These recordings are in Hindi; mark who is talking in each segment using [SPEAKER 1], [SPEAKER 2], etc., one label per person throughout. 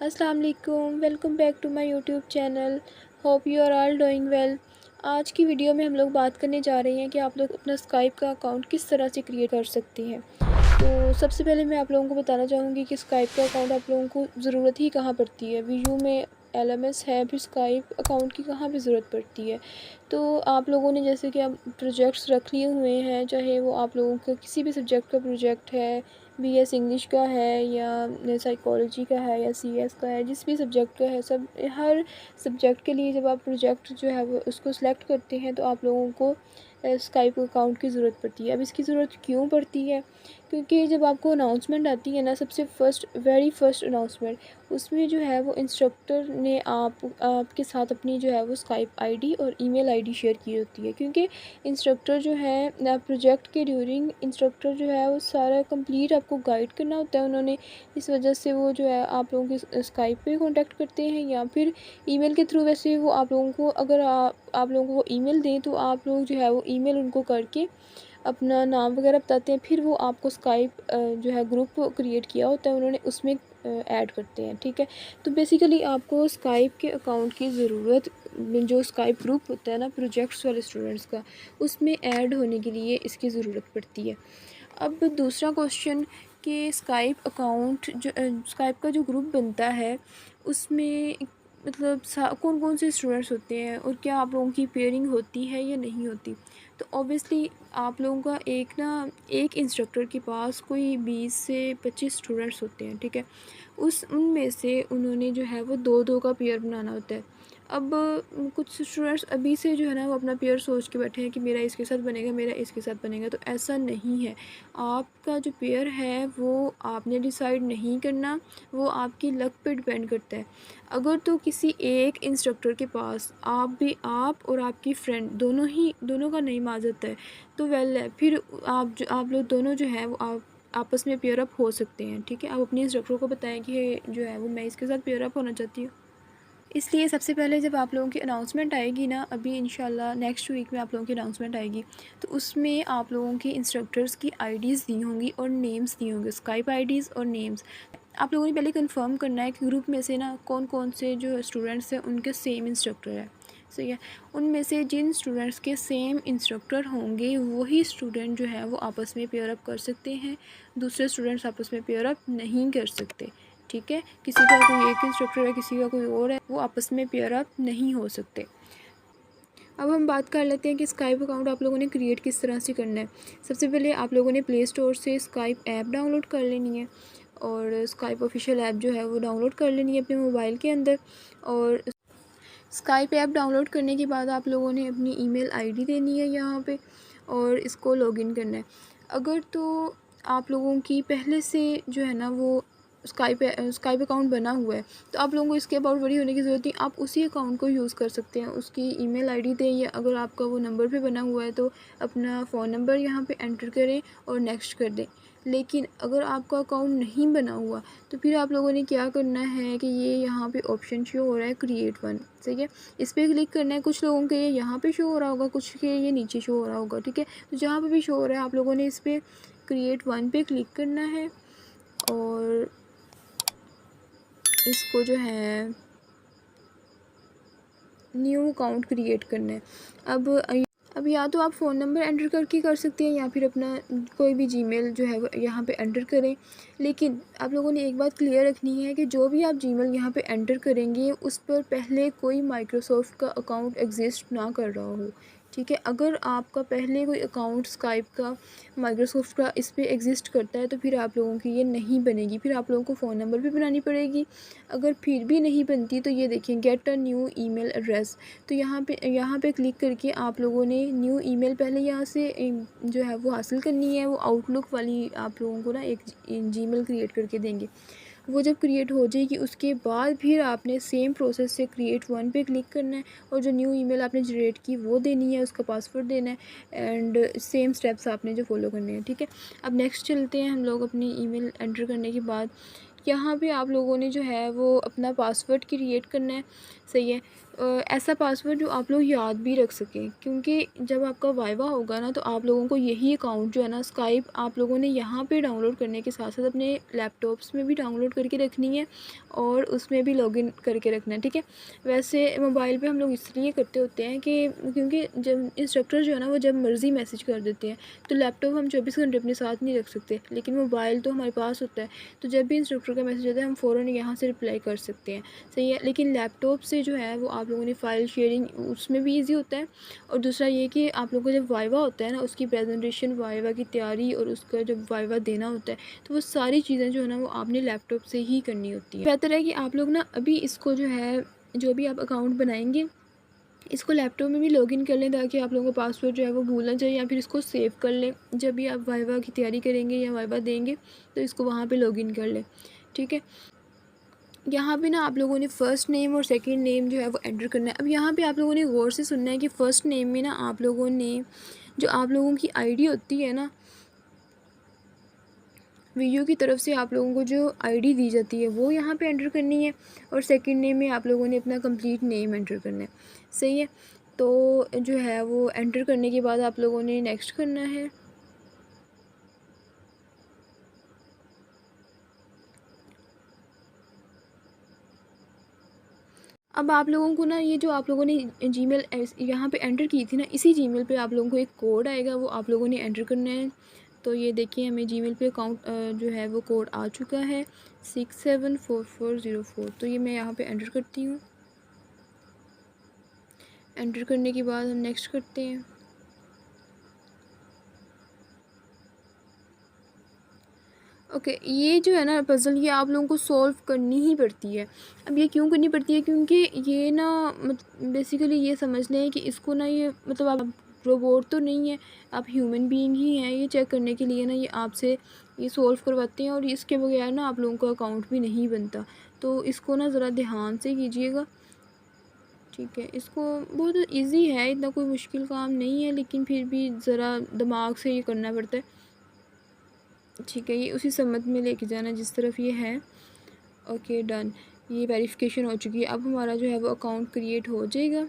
[SPEAKER 1] अस्सलाम वालेकुम, welcome back to my YouTube channel. Hope you are all doing well. आज की वीडियो में हम लोग बात करने जा रहे हैं कि आप लोग अपना स्काइप का अकाउंट किस तरह से क्रिएट कर सकती हैं। तो सबसे पहले मैं आप लोगों को बताना चाहूँगी कि स्काइप का अकाउंट आप लोगों को ज़रूरत ही कहाँ पड़ती है। वीयू में एलएमएस है, फिर स्काइप अकाउंट की कहाँ पे ज़रूरत पड़ती है। तो आप लोगों ने जैसे कि आप प्रोजेक्ट्स रख लिए हुए हैं, चाहे वो आप लोगों का किसी भी सब्जेक्ट का प्रोजेक्ट है, बीएस इंग्लिश का है या साइकोलॉजी का है या सीएस का है, जिस भी सब्जेक्ट का है, सब हर सब्जेक्ट के लिए जब आप प्रोजेक्ट जो है वो उसको सिलेक्ट करते हैं तो आप लोगों को स्काइप अकाउंट की ज़रूरत पड़ती है। अब इसकी ज़रूरत क्यों पड़ती है? क्योंकि जब आपको अनाउंसमेंट आती है ना, सबसे वेरी फर्स्ट अनाउंसमेंट, उसमें जो है वो इंस्ट्रक्टर ने आपके साथ अपनी जो है वो स्काइप आईडी और ईमेल आईडी शेयर की होती है। क्योंकि इंस्ट्रक्टर जो है प्रोजेक्ट के ड्यूरिंग इंस्ट्रक्टर जो है वो सारा कंप्लीट आपको गाइड करना होता है उन्होंने। इस वजह से वो जो है आप लोगों के स्काइप पे कांटेक्ट करते हैं या फिर ईमेल के थ्रू। वैसे वो आप लोगों को अगर आप लोगों को वो ईमेल दें तो आप लोग जो है वो ईमेल उनको करके अपना नाम वगैरह बताते हैं, फिर वो आपको स्काइप जो है ग्रुप क्रिएट किया होता है उन्होंने, उसमें ऐड करते हैं। ठीक है, तो बेसिकली आपको स्काइप के अकाउंट की ज़रूरत, जो स्काइप ग्रुप होता है ना प्रोजेक्ट्स वाले स्टूडेंट्स का, उसमें ऐड होने के लिए इसकी ज़रूरत पड़ती है। अब दूसरा क्वेश्चन कि स्काइप जो स्काइप का जो ग्रुप बनता है उसमें मतलब कौन कौन से स्टूडेंट्स होते हैं और क्या आप लोगों की पेयरिंग होती है या नहीं होती। तो ऑब्वियसली आप लोगों का एक इंस्ट्रक्टर के पास कोई 20 से 25 स्टूडेंट्स होते हैं। ठीक है, उनमें से उन्होंने जो है वो दो दो का पेयर बनाना होता है। अब कुछ स्टूडेंट्स अभी से जो है ना वो अपना पेयर सोच के बैठे हैं कि मेरा इसके साथ बनेगा, मेरा इसके साथ बनेगा। तो ऐसा नहीं है। आपका जो पेयर है वो आपने डिसाइड नहीं करना, वो आपकी लक पे डिपेंड करता है। अगर तो किसी एक इंस्ट्रक्टर के पास आप और आपकी फ्रेंड दोनों का नेम आ जाता है तो वेल है, फिर आप लोग दोनों जो है वो आप आपस में पेयर अप हो सकते हैं। ठीक है, आप अपने इंस्ट्रक्टर को बताएं कि जो है वो मैं इसके साथ पेयर अप होना चाहती हूँ। इसलिए सबसे पहले जब आप लोगों की अनाउंसमेंट आएगी ना, अभी इंशाल्लाह नेक्स्ट वीक में आप लोगों की अनाउंसमेंट आएगी, तो उसमें आप लोगों के इंस्ट्रक्टर्स की आईडीज़ दी होंगी और नेम्स दिए होंगे, स्काइप आईडीज़ और नेम्स। आप लोगों ने पहले कंफर्म करना है कि ग्रुप में से ना कौन कौन से जो स्टूडेंट्स हैं उनके सेम इंस्ट्रक्टर है। सही है, उनमें से जिन स्टूडेंट्स के सेम इंस्ट्रक्टर होंगे वही स्टूडेंट जो है वो आपस में पेयर अप कर सकते हैं, दूसरे स्टूडेंट्स आपस में पेयर अप नहीं कर सकते। ठीक है, किसी का कोई एक इंस्ट्रक्टर है, किसी का कोई और है, वो आपस में पेयर अप नहीं हो सकते। अब हम बात कर लेते हैं कि स्काइप अकाउंट आप लोगों ने क्रिएट किस तरह से करना है। सबसे पहले आप लोगों ने प्ले स्टोर से स्काइप ऐप डाउनलोड कर लेनी है और स्काइप ऑफिशियल ऐप जो है वो डाउनलोड कर लेनी है अपने मोबाइल के अंदर। और स्काइप ऐप डाउनलोड करने के बाद आप लोगों ने अपनी ईमेल आईडी देनी है यहाँ पे और इसको लॉगिन करना है। अगर तो आप लोगों की पहले से जो है ना वो स्काइप अकाउंट बना हुआ है तो आप लोगों को इसके अबाउट वरी होने की ज़रूरत नहीं, आप उसी अकाउंट को यूज़ कर सकते हैं। उसकी ईमेल आईडी दें या अगर आपका वो नंबर पे बना हुआ है तो अपना फ़ोन नंबर यहाँ पे एंटर करें और नेक्स्ट कर दें। लेकिन अगर आपका अकाउंट नहीं बना हुआ तो फिर आप लोगों ने क्या करना है कि ये यहाँ पे ऑप्शन शो हो रहा है क्रिएट वन। सही है, इस पर क्लिक करना है। कुछ लोगों के ये यहाँ पे शो हो रहा होगा, कुछ के ये नीचे शो हो रहा होगा। ठीक है, तो जहाँ पे भी शो हो रहा है आप लोगों ने इस पर क्रिएट वन पे क्लिक करना है और इसको जो है न्यू अकाउंट क्रिएट करना है। अब या तो आप फ़ोन नंबर एंटर करके कर सकते हैं या फिर अपना कोई भी जीमेल जो है वो यहाँ पे एंटर करें। लेकिन आप लोगों ने एक बात क्लियर रखनी है कि जो भी आप जीमेल यहाँ पे एंटर करेंगे उस पर पहले कोई माइक्रोसॉफ्ट का अकाउंट एग्जिस्ट ना कर रहा हो। ठीक है, अगर आपका पहले कोई अकाउंट स्काइप का माइक्रोसॉफ्ट का इस पर एग्जिस्ट करता है तो फिर आप लोगों की ये नहीं बनेगी, फिर आप लोगों को फ़ोन नंबर भी बनानी पड़ेगी। अगर फिर भी नहीं बनती तो ये देखिए get a new email address, तो यहाँ पे क्लिक करके आप लोगों ने न्यू ईमेल पहले यहाँ से जो है वो हासिल करनी है। वो आउटलुक वाली आप लोगों को ना एक जीमेल क्रिएट करके देंगे। वो जब क्रिएट हो जाएगी उसके बाद फिर आपने सेम प्रोसेस से क्रिएट वन पे क्लिक करना है और जो न्यू ईमेल आपने जनरेट की वो देनी है, उसका पासवर्ड देना है एंड सेम स्टेप्स आपने जो फॉलो करने हैं। ठीक है, अब नेक्स्ट चलते हैं हम लोग अपनी ईमेल एंटर करने के बाद यहाँ पे आप लोगों ने जो है वो अपना पासवर्ड क्रिएट करना है। सही है। ऐसा पासवर्ड जो आप लोग याद भी रख सकें, क्योंकि जब आपका वाइवा होगा ना तो आप लोगों को यही अकाउंट जो है ना स्काइप आप लोगों ने यहाँ पे डाउनलोड करने के साथ साथ अपने लैपटॉप्स में भी डाउनलोड करके रखनी है और उसमें भी लॉगिन करके रखना है। ठीक है। वैसे मोबाइल पे हम लोग इसलिए करते होते हैं कि क्योंकि जब इंस्ट्रक्टर जो है ना वो जब मर्ज़ी मैसेज कर देते हैं, तो लैपटॉप हम 24 घंटे अपने साथ नहीं रख सकते, लेकिन मोबाइल तो हमारे पास होता है। तो जब भी इंस्ट्रक्टर का मैसेज आता है हम फ़ौरन यहाँ से रिप्लाई कर सकते हैं। सही है। लेकिन लैपटॉप से जो है वो आप लोगों ने फ़ाइल शेयरिंग उसमें भी ईज़ी होता है। और दूसरा ये कि आप लोगों को जब वाइवा होता है ना उसकी प्रेजेंटेशन, वाइवा की तैयारी और उसका जब वाइवा देना होता है तो वो सारी चीज़ें जो है ना वो आपने लैपटॉप से ही करनी होती है। बेहतर है कि आप लोग ना अभी इसको जो है, जो भी आप अकाउंट बनाएंगे इसको लैपटॉप में भी लॉगिन कर लें, ताकि आप लोगों का पासवर्ड जो है वो भूल ना जाए, या फिर इसको सेव कर लें। जब भी आप वाइवा की तैयारी करेंगे या वाइवा देंगे तो इसको वहाँ पे लॉगिन कर लें। ठीक है। यहाँ पे ना आप लोगों ने फ़र्स्ट नेम और सेकंड नेम जो है वो एंटर करना है। अब यहाँ पे आप लोगों ने गौर से सुनना है कि फ़र्स्ट नेम में ना आप लोगों ने जो आप लोगों की आईडी होती है ना, वीडियो की तरफ से आप लोगों को जो आईडी दी जाती है वो यहाँ पे एंटर करनी है। और सेकंड नेम में आप लोगों ने अपना कंप्लीट नेम एंटर करना है। सही है। तो जो है वो एंटर करने के बाद आप लोगों ने नेक्स्ट करना है। अब आप लोगों को ना ये जो आप लोगों ने जीमेल यहाँ पे एंटर की थी ना, इसी जीमेल पे आप लोगों को एक कोड आएगा, वो आप लोगों ने एंटर करना है। तो ये देखिए हमें जीमेल पे अकाउंट जो है वो कोड आ चुका है 674404। तो ये मैं यहाँ पे एंटर करती हूँ। एंटर करने के बाद हम नेक्स्ट करते हैं। ओके, ये जो है ना पज़ल ये आप लोगों को सॉल्व करनी ही पड़ती है। अब ये क्यों करनी पड़ती है, क्योंकि ये ना बेसिकली ये समझ लें कि इसको ना ये मतलब आप रोबोट तो नहीं है, आप ह्यूमन बीइंग ही हैं। ये चेक करने के लिए ना ये आपसे ये सॉल्व करवाते हैं, और इसके बगैर ना आप लोगों का अकाउंट भी नहीं बनता। तो इसको ना ज़रा ध्यान से कीजिएगा। ठीक है। इसको बहुत ईज़ी है, इतना कोई मुश्किल काम नहीं है, लेकिन फिर भी ज़रा दिमाग से ये करना पड़ता है। ठीक है। ये उसी सम्मत में लेके जाना जिस तरफ ये है। Okay done. ये वेरिफिकेशन हो चुकी है। अब हमारा जो है वो अकाउंट क्रिएट हो जाएगा।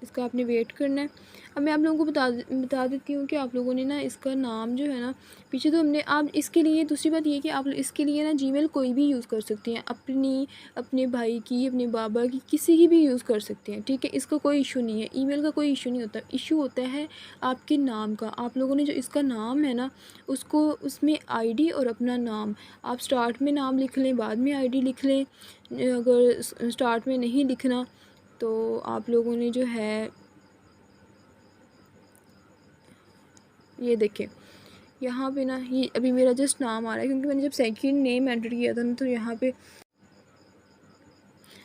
[SPEAKER 1] इसका आपने वेट करना है। अब मैं आप लोगों को बता देती हूँ कि आप लोगों ने ना इसका नाम जो है ना, पीछे तो हमने, आप इसके लिए दूसरी बात ये कि आप इसके लिए ना जीमेल कोई भी यूज़ कर सकती हैं, अपनी, अपने भाई की, अपने बाबा की, किसी की भी यूज़ कर सकते हैं। ठीक है। इसका कोई इशू नहीं है, ईमेल का कोई इशू नहीं होता। इशू होता है आपके नाम का। आप लोगों ने जो इसका नाम है ना उसको, उसमें आईडी और अपना नाम, आप स्टार्ट में नाम लिख लें, बाद में आईडी लिख लें। अगर स्टार्ट में नहीं लिखना तो आप लोगों ने जो है ये देखें यहाँ पे ना, ये अभी मेरा जस्ट नाम आ रहा है क्योंकि मैंने जब सेकंड नेम एंटर किया था ना तो यहाँ पे,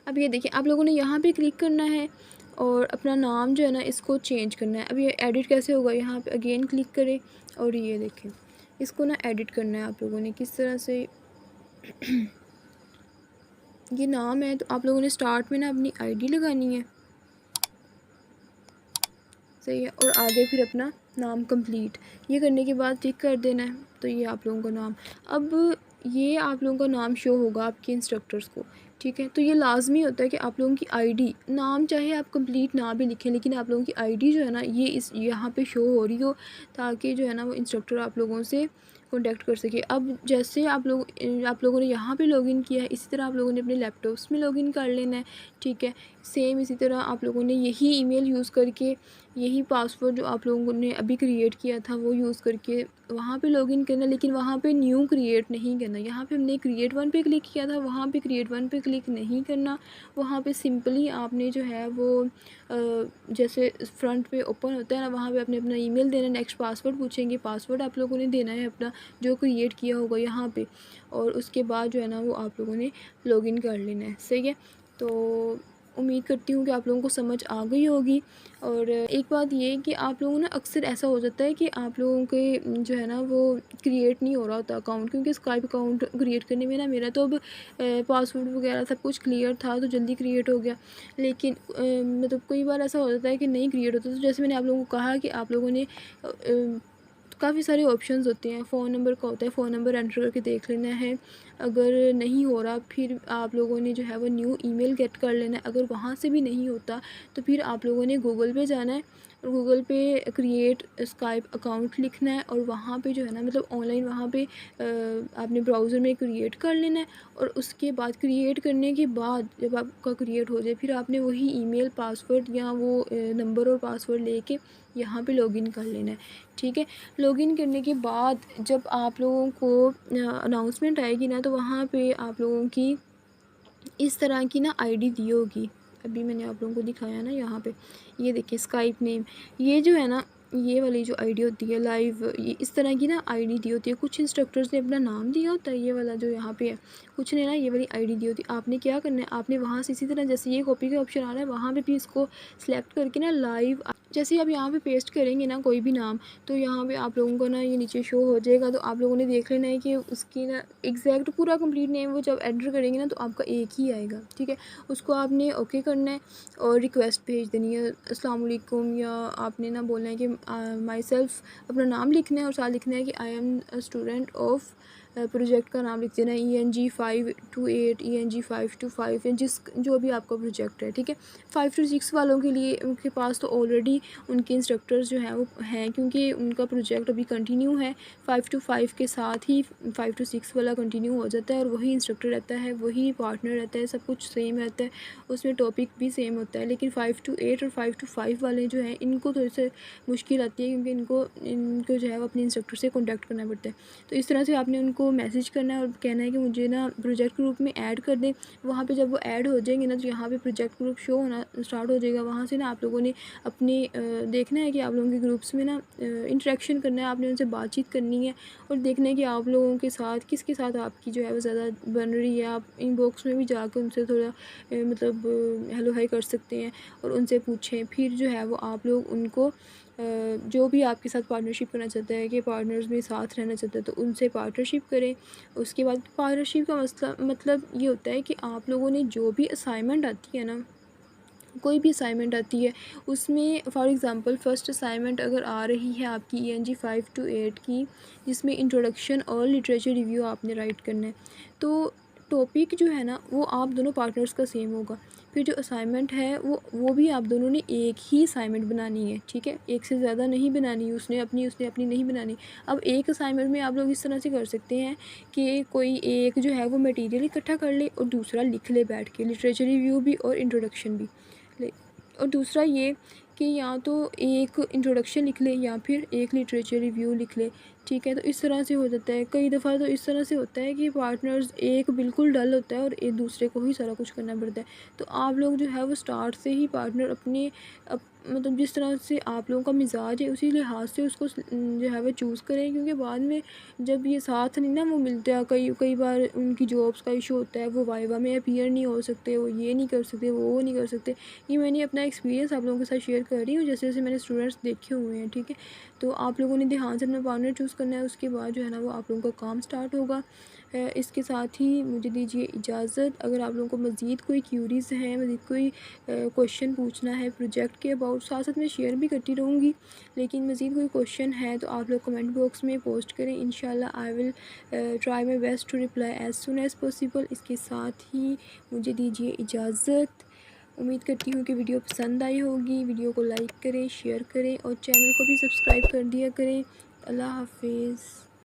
[SPEAKER 1] अब ये देखिए आप लोगों ने यहाँ पे क्लिक करना है और अपना नाम जो है ना इसको चेंज करना है। अब ये एडिट कैसे होगा, यहाँ पे अगेन क्लिक करें और ये देखें इसको ना एडिट करना है आप लोगों ने किस तरह से। ये नाम है तो आप लोगों ने स्टार्ट में ना अपनी आईडी लगानी है। सही है। और आगे फिर अपना नाम कंप्लीट, ये करने के बाद टिक कर देना है। तो ये आप लोगों का नाम, अब ये आप लोगों का नाम शो होगा आपके इंस्ट्रक्टर्स को। ठीक है। तो ये लाजमी होता है कि आप लोगों की आईडी, नाम चाहे आप कंप्लीट ना भी लिखें, लेकिन आप लोगों की आईडी जो है ना ये इस यहाँ पे शो हो रही हो, ताकि जो है ना वो इंस्ट्रक्टर आप लोगों से कॉन्टैक्ट कर सके। अब जैसे आप लोगों ने यहाँ पे लॉगिन किया है, इसी तरह आप लोगों ने अपने लैपटॉप्स में लॉगिन कर लेना है। ठीक है। सेम इसी तरह आप लोगों ने यही ईमेल यूज़ करके, यही पासवर्ड जो आप लोगों ने अभी क्रिएट किया था वो यूज़ करके वहाँ पे लॉगिन करना, लेकिन वहाँ पे न्यू क्रिएट नहीं करना। यहाँ पे हमने क्रिएट वन पे क्लिक किया था, वहाँ पे क्रिएट वन पे क्लिक नहीं करना। वहाँ पे सिंपली आपने जो है वो जैसे फ्रंट पे ओपन होता है ना, वहाँ पे आपने अपना ईमेल देना, नेक्स्ट पासवर्ड पूछेंगे, पासवर्ड आप लोगों ने देना है अपना जो क्रिएट किया होगा यहाँ पे, और उसके बाद जो है ना वो आप लोगों ने लॉगिन कर लेना है। सही है। तो उम्मीद करती हूँ कि आप लोगों को समझ आ गई होगी। और एक बात ये कि आप लोगों ना अक्सर ऐसा हो जाता है कि आप लोगों के जो है ना वो क्रिएट नहीं हो रहा होता अकाउंट, क्योंकि स्काइप अकाउंट क्रिएट करने में ना मेरा तो अब पासवर्ड वगैरह सब कुछ क्लियर था तो जल्दी क्रिएट हो गया, लेकिन मतलब कई बार ऐसा हो जाता है कि नहीं क्रिएट होता। तो जैसे मैंने आप लोगों को कहा कि आप लोगों ने तो काफ़ी सारे ऑप्शंस होते हैं। फ़ोन नंबर का होता है, फ़ोन नंबर एंटर करके देख लेना है। अगर नहीं हो रहा फिर आप लोगों ने जो है वो न्यू ईमेल गेट कर लेना है। अगर वहाँ से भी नहीं होता तो फिर आप लोगों ने गूगल पे जाना है और गूगल पे क्रिएट स्काइप अकाउंट लिखना है और वहाँ पे जो है ना मतलब ऑनलाइन वहाँ पे आपने ब्राउज़र में क्रिएट कर लेना है। और उसके बाद क्रिएट करने के बाद जब आपका क्रिएट हो जाए फिर आपने वही ईमेल पासवर्ड या वो नंबर और पासवर्ड लेके यहाँ पे लॉगिन कर लेना है। ठीक है, लॉगिन करने के बाद जब आप लोगों को अनाउंसमेंट आएगी ना तो वहाँ पे आप लोगों की इस तरह की ना आईडी दी होगी। अभी मैंने आप लोगों को दिखाया ना यहाँ पे, ये देखिए स्काइप नेम, ये जो है ना ये वाली जो आईडी होती है लाइव, ये इस तरह की ना आईडी दी होती है। कुछ इंस्ट्रक्टर्स ने अपना नाम दिया होता है, ये वाला जो यहाँ पे है, कुछ ने ना ये वाली आईडी दी होती है। आपने क्या करना है, आपने वहाँ से इसी तरह जैसे ये कॉपी का ऑप्शन आ रहा है वहाँ पे भी इसको सिलेक्ट करके ना लाइव, जैसे आप यहाँ पे पेस्ट करेंगे ना कोई भी नाम, तो यहाँ पे आप लोगों को ना ये नीचे शो हो जाएगा। तो आप लोगों ने देख लेना है कि उसकी ना एग्जैक्ट पूरा कंप्लीट नेम वो जब एंटर करेंगे ना तो आपका एक ही आएगा। ठीक है, उसको आपने ओके करना है और रिक्वेस्ट भेज देनी है अस्सलाम वालेकुम, या आपने ना बोलना है कि माई सेल्फ, अपना नाम लिखना है और साथ लिखना है कि I am a student of, project का नाम लिख देना है ENG528 ENG525, जिस जो भी आपका प्रोजेक्ट है। ठीक है, 5 to 6 वालों के लिए उनके पास तो ऑलरेडी उनके इंस्ट्रक्टर्स जो हैं वो हैं, क्योंकि उनका प्रोजेक्ट अभी कंटिन्यू है। 5 to 5 के साथ ही 5 to 6 वाला कंटिन्यू हो जाता है और वही इंस्ट्रक्टर रहता है, वही पार्टनर रहता है, सब कुछ सेम रहता है, उसमें टॉपिक भी सेम होता है। लेकिन 5 to 8 और 5 to 5 वाले जो हैं इनको थोड़ी सी मुश्किल आती है, क्योंकि इनको जो है वो अपने इंस्ट्रक्टर से कॉन्टैक्ट करना पड़ता है। तो इस तरह से आपने उनको मैसेज करना है और कहना है कि मुझे ना प्रोजेक्ट ग्रुप में ऐड कर दें। वहाँ पे जब वो ऐड हो जाएंगे ना तो यहाँ पे प्रोजेक्ट ग्रुप शो होना स्टार्ट हो जाएगा। वहाँ से ना आप लोगों ने अपने देखना है कि आप लोगों के ग्रुप्स में ना इंटरेक्शन करना है, आपने उनसे बातचीत करनी है और देखना है कि आप लोगों के साथ किसके साथ आपकी जो है वो ज़्यादा बन रही है। आप इनबॉक्स में भी जाकर उनसे थोड़ा मतलब हेलो हाई कर सकते हैं और उनसे पूछें। फिर जो है वो आप लोग उनको जो भी आपके साथ पार्टनरशिप करना चाहता है कि पार्टनर्स में साथ रहना चाहता है तो उनसे पार्टनरशिप करें। उसके बाद पार्टनरशिप का मसला मतलब ये होता है कि आप लोगों ने जो भी असाइनमेंट आती है ना, कोई भी असाइनमेंट आती है उसमें फॉर एग्ज़ाम्पल फ़र्स्ट असाइनमेंट अगर आ रही है आपकी ENG5 to 8 की, जिसमें इंट्रोडक्शन और लिटरेचर रिव्यू आपने राइट करना है, तो टॉपिक जो है ना वो आप दोनों पार्टनर्स का सेम होगा। फिर जो असाइनमेंट है वो भी आप दोनों ने एक ही असाइनमेंट बनानी है। ठीक है, एक से ज़्यादा नहीं बनानी, उसने अपनी नहीं बनानी। अब एक असाइनमेंट में आप लोग इस तरह से कर सकते हैं कि कोई एक जो है वो मटेरियल इकट्ठा कर ले और दूसरा लिख ले बैठ के, लिटरेचर रिव्यू भी और इंट्रोडक्शन भी। और दूसरा ये कि या तो एक इंट्रोडक्शन लिख ले या फिर एक लिटरेचर रिव्यू लिख ले। ठीक है, तो इस तरह से हो जाता है। कई दफ़ा तो इस तरह से होता है कि पार्टनर्स एक बिल्कुल डल होता है और एक दूसरे को ही सारा कुछ करना पड़ता है। तो आप लोग जो है वो स्टार्ट से ही पार्टनर अपने मतलब जिस तरह से आप लोगों का मिजाज है उसी लिहाज से उसको जो है वो चूज़ करें, क्योंकि बाद में जब ये साथ नहीं ना वो मिलता है, कई कई बार उनकी जॉब्स का इशू होता है, वो वाइवा में अपीयर नहीं हो सकते, वो ये नहीं कर सकते, वो नहीं कर सकते। ये मैंने अपना एक्सपीरियंस आप लोगों के साथ शेयर कर रही हूँ, जैसे जैसे मैंने स्टूडेंट्स देखे हुए हैं। ठीक है, तो आप लोगों ने ध्यान से अपना पार्टनर चूज़ करना है, उसके बाद जो है ना वो आप लोगों का काम स्टार्ट होगा। इसके साथ ही मुझे दीजिए इजाज़त। अगर आप लोगों को मज़ीद कोई क्यूरीज़ हैं, मज़ीद कोई क्वेश्चन पूछना है प्रोजेक्ट के अबाउट, साथ साथ मैं शेयर भी करती रहूँगी, लेकिन मज़ीद कोई क्वेश्चन है तो आप लोग कमेंट बॉक्स में पोस्ट करें। इंशाल्लाह I will try my best to reply as soon as possible. इसके साथ ही मुझे दीजिए इजाज़त। उम्मीद करती हूँ कि वीडियो पसंद आई होगी। वीडियो को लाइक करें, शेयर करें और चैनल को भी सब्सक्राइब कर दिया करें। अल्लाह हाफिज़।